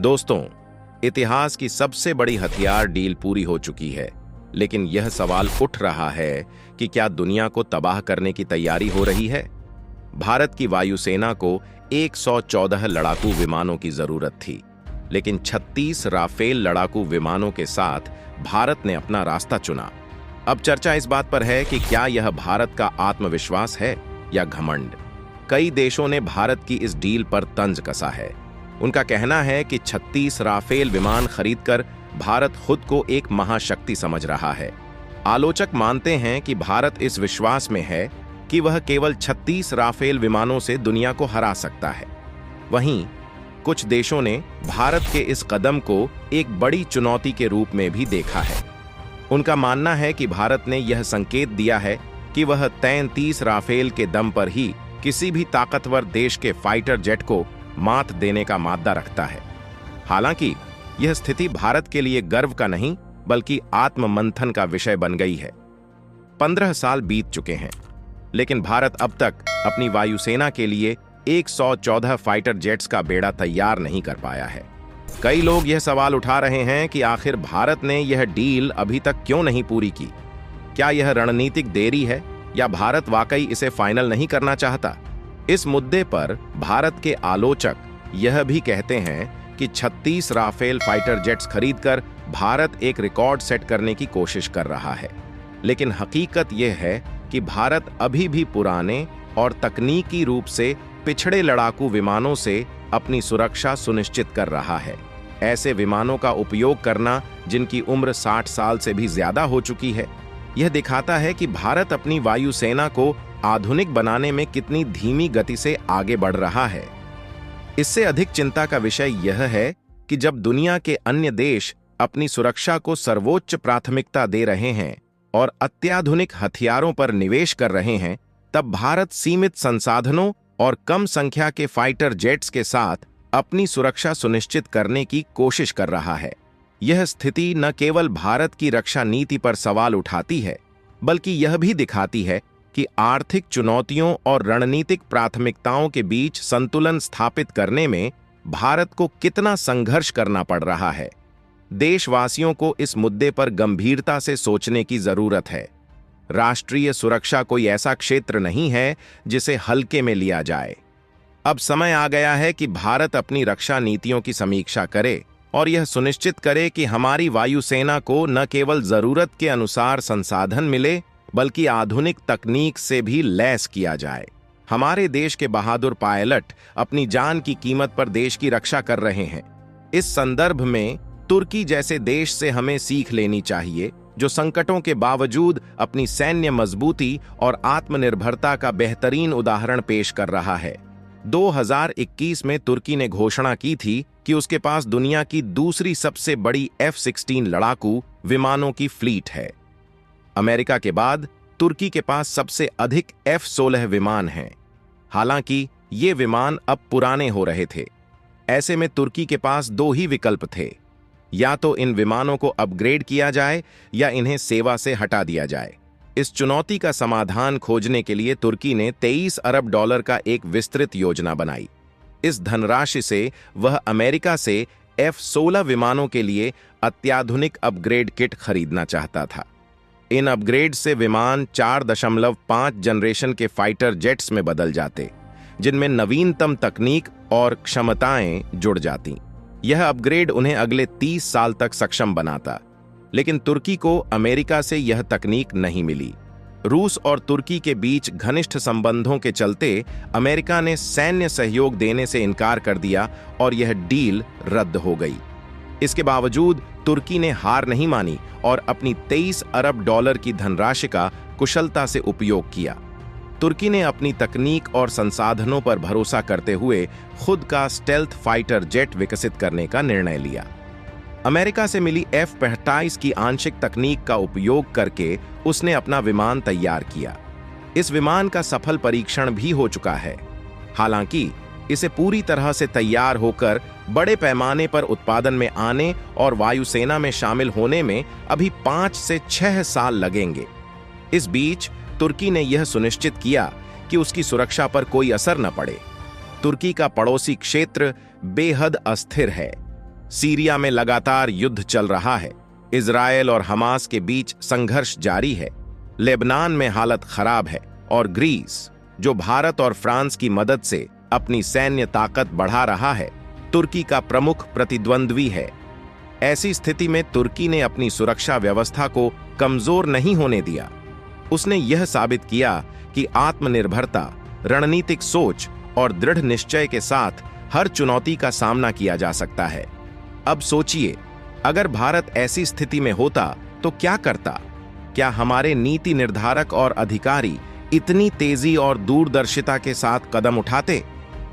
दोस्तों, इतिहास की सबसे बड़ी हथियार डील पूरी हो चुकी है, लेकिन यह सवाल उठ रहा है कि क्या दुनिया को तबाह करने की तैयारी हो रही है। भारत की वायुसेना को 114 लड़ाकू विमानों की जरूरत थी, लेकिन 36 राफेल लड़ाकू विमानों के साथ भारत ने अपना रास्ता चुना। अब चर्चा इस बात पर है कि क्या यह भारत का आत्मविश्वास है या घमंड। कई देशों ने भारत की इस डील पर तंज कसा है। उनका कहना है कि 36 राफेल विमान खरीदकर भारत खुद को एक महाशक्ति समझ रहा है। आलोचक मानते हैं कि भारत इस विश्वास में है कि वह केवल 36 राफेल विमानों से दुनिया को हरा सकता है। वहीं कुछ देशों ने भारत के इस कदम को एक बड़ी चुनौती के रूप में भी देखा है। उनका मानना है कि भारत ने यह संकेत दिया है कि वह 33 राफेल के दम पर ही किसी भी ताकतवर देश के फाइटर जेट को मात देने का माद्दा रखता है। हालांकि यह स्थिति भारत के लिए गर्व का नहीं बल्कि आत्ममंथन का विषय बन गई है। 15 साल बीत चुके हैं, लेकिन भारत अब तक अपनी वायुसेना के लिए 114 फाइटर जेट्स का बेड़ा तैयार नहीं कर पाया है। कई लोग यह सवाल उठा रहे हैं कि आखिर भारत ने यह डील अभी तक क्यों नहीं पूरी की। क्या यह रणनीतिक देरी है या भारत वाकई इसे फाइनल नहीं करना चाहता। इस मुद्दे पर भारत के आलोचक यह भी कहते हैं कि 36 राफेल फाइटर जेट्स खरीदकर भारत एक रिकॉर्ड सेट करने की कोशिश कर रहा है, लेकिन हकीकत यह है कि भारत अभी भी पुराने और तकनीकी रूप से पिछड़े लड़ाकू विमानों से अपनी सुरक्षा सुनिश्चित कर रहा है। ऐसे विमानों का उपयोग करना जिनकी उम्र 60 साल से भी ज्यादा हो चुकी है, यह दिखाता है कि भारत अपनी वायुसेना को आधुनिक बनाने में कितनी धीमी गति से आगे बढ़ रहा है। इससे अधिक चिंता का विषय यह है कि जब दुनिया के अन्य देश अपनी सुरक्षा को सर्वोच्च प्राथमिकता दे रहे हैं और अत्याधुनिक हथियारों पर निवेश कर रहे हैं, तब भारत सीमित संसाधनों और कम संख्या के फाइटर जेट्स के साथ अपनी सुरक्षा सुनिश्चित करने की कोशिश कर रहा है। यह स्थिति न केवल भारत की रक्षा नीति पर सवाल उठाती है, बल्कि यह भी दिखाती है कि आर्थिक चुनौतियों और रणनीतिक प्राथमिकताओं के बीच संतुलन स्थापित करने में भारत को कितना संघर्ष करना पड़ रहा है। देशवासियों को इस मुद्दे पर गंभीरता से सोचने की जरूरत है। राष्ट्रीय सुरक्षा कोई ऐसा क्षेत्र नहीं है जिसे हल्के में लिया जाए। अब समय आ गया है कि भारत अपनी रक्षा नीतियों की समीक्षा करे और यह सुनिश्चित करे कि हमारी वायुसेना को न केवल जरूरत के अनुसार संसाधन मिले, बल्कि आधुनिक तकनीक से भी लैस किया जाए। हमारे देश के बहादुर पायलट अपनी जान की कीमत पर देश की रक्षा कर रहे हैं। इस संदर्भ में तुर्की जैसे देश से हमें सीख लेनी चाहिए, जो संकटों के बावजूद अपनी सैन्य मजबूती और आत्मनिर्भरता का बेहतरीन उदाहरण पेश कर रहा है। 2021 में तुर्की ने घोषणा की थी कि उसके पास दुनिया की दूसरी सबसे बड़ी F-16 लड़ाकू विमानों की फ्लीट है। अमेरिका के बाद तुर्की के पास सबसे अधिक F-16 विमान हैं। हालांकि ये विमान अब पुराने हो रहे थे। ऐसे में तुर्की के पास 2 ही विकल्प थे, या तो इन विमानों को अपग्रेड किया जाए या इन्हें सेवा से हटा दिया जाए। इस चुनौती का समाधान खोजने के लिए तुर्की ने $23 अरब का एक विस्तृत योजना बनाई। इस धनराशि से वह अमेरिका से F-16 विमानों के लिए अत्याधुनिक अपग्रेड किट खरीदना चाहता था। इन अपग्रेड से विमान 4.5 जनरेशन के फाइटर जेट्स में बदल जाते, जिनमें नवीनतम तकनीक और क्षमताएं जुड़ जाती। यह अपग्रेड उन्हें अगले 30 साल तक सक्षम बनाता, लेकिन तुर्की को अमेरिका से यह तकनीक नहीं मिली। रूस और तुर्की के बीच घनिष्ठ संबंधों के चलते अमेरिका ने सैन्य सहयोग देने से इनकार कर दिया और यह डील रद्द हो गई। इसके बावजूद तुर्की ने हार नहीं मानी और अपनी $23 अरब की धनराशि का कुशलता से उपयोग किया। तुर्की ने अपनी तकनीक और संसाधनों पर भरोसा करते हुए खुद का स्टेल्थ फाइटर जेट विकसित करने का निर्णय लिया। अमेरिका से मिली F-25 की आंशिक तकनीक का उपयोग करके उसने अपना विमान तैयार किया। इस विमान का सफल परीक्षण भी हो चुका है। हालांकि इसे पूरी तरह से तैयार होकर बड़े पैमाने पर उत्पादन में आने और वायुसेना में शामिल होने में अभी 5 से 6 साल लगेंगे। इस बीच तुर्की ने यह सुनिश्चित किया कि उसकी सुरक्षा पर कोई असर न पड़े। तुर्की का पड़ोसी क्षेत्र बेहद अस्थिर है। सीरिया में लगातार युद्ध चल रहा है। इजरायल और हमास के बीच संघर्ष जारी है। लेबनान में हालत खराब है और ग्रीस, जो भारत और फ्रांस की मदद से अपनी सैन्य ताकत बढ़ा रहा है, तुर्की का प्रमुख प्रतिद्वंद्वी है। ऐसी स्थिति में तुर्की ने अपनी सुरक्षा व्यवस्था को कमजोर नहीं होने दिया। उसने यह साबित किया कि आत्मनिर्भरता, रणनीतिक सोच और दृढ़ निश्चय के साथ हर चुनौती का सामना किया जा सकता है। अब सोचिए, अगर भारत ऐसी स्थिति में होता तो क्या करता? क्या हमारे नीति निर्धारक और अधिकारी इतनी तेजी और दूरदर्शिता के साथ कदम उठाते?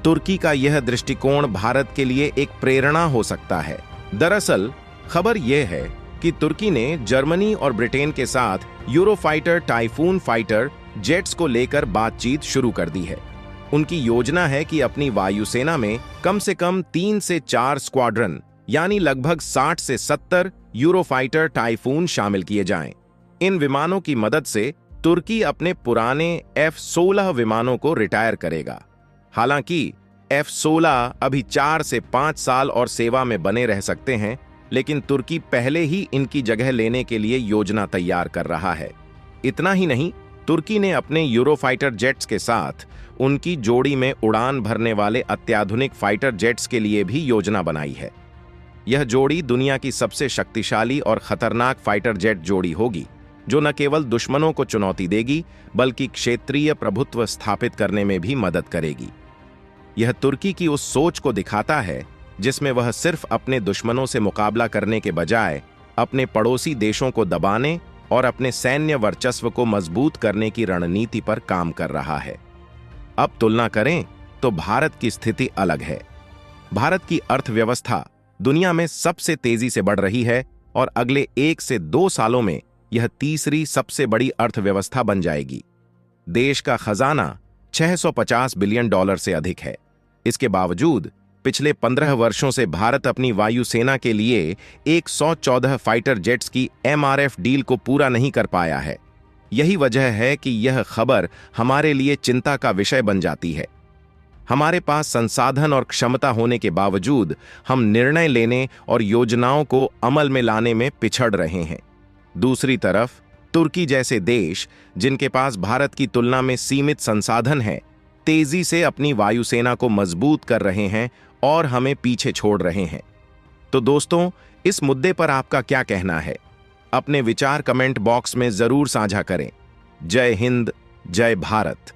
तुर्की का यह दृष्टिकोण भारत के लिए एक प्रेरणा हो सकता है। दरअसल खबर यह है कि तुर्की ने जर्मनी और ब्रिटेन के साथ यूरोफाइटर टाइफून फाइटर जेट्स को लेकर बातचीत शुरू कर दी है। उनकी योजना है कि अपनी वायुसेना में कम से कम 3 से 4 स्क्वाड्रन, यानी लगभग 60 से 70 यूरोफाइटर टाइफून शामिल किए जाएं। इन विमानों की मदद से तुर्की अपने पुराने F-16 विमानों को रिटायर करेगा। हालांकि F-16 अभी 4 से 5 साल और सेवा में बने रह सकते हैं, लेकिन तुर्की पहले ही इनकी जगह लेने के लिए योजना तैयार कर रहा है। इतना ही नहीं, तुर्की ने अपने यूरोफाइटर जेट्स के साथ उनकी जोड़ी में उड़ान भरने वाले अत्याधुनिक फाइटर जेट्स के लिए भी योजना बनाई है। यह जोड़ी दुनिया की सबसे शक्तिशाली और खतरनाक फाइटर जेट जोड़ी होगी, जो न केवल दुश्मनों को चुनौती देगी, बल्कि क्षेत्रीय प्रभुत्व स्थापित करने में भी मदद करेगी। यह तुर्की की उस सोच को दिखाता है जिसमें वह सिर्फ अपने दुश्मनों से मुकाबला करने के बजाय अपने पड़ोसी देशों को दबाने और अपने सैन्य वर्चस्व को मजबूत करने की रणनीति पर काम कर रहा है। अब तुलना करें तो भारत की स्थिति अलग है। भारत की अर्थव्यवस्था दुनिया में सबसे तेजी से बढ़ रही है और अगले 1 से 2 सालों में यह तीसरी सबसे बड़ी अर्थव्यवस्था बन जाएगी। देश का खजाना $650 बिलियन से अधिक है। इसके बावजूद पिछले 15 वर्षों से भारत अपनी वायुसेना के लिए 114 फाइटर जेट्स की MRF डील को पूरा नहीं कर पाया है। यही वजह है कि यह खबर हमारे लिए चिंता का विषय बन जाती है। हमारे पास संसाधन और क्षमता होने के बावजूद हम निर्णय लेने और योजनाओं को अमल में लाने में पिछड़ रहे हैं। दूसरी तरफ तुर्की जैसे देश, जिनके पास भारत की तुलना में सीमित संसाधन हैं, तेजी से अपनी वायुसेना को मजबूत कर रहे हैं और हमें पीछे छोड़ रहे हैं। तो दोस्तों, इस मुद्दे पर आपका क्या कहना है? अपने विचार कमेंट बॉक्स में जरूर साझा करें। जय हिंद, जय भारत।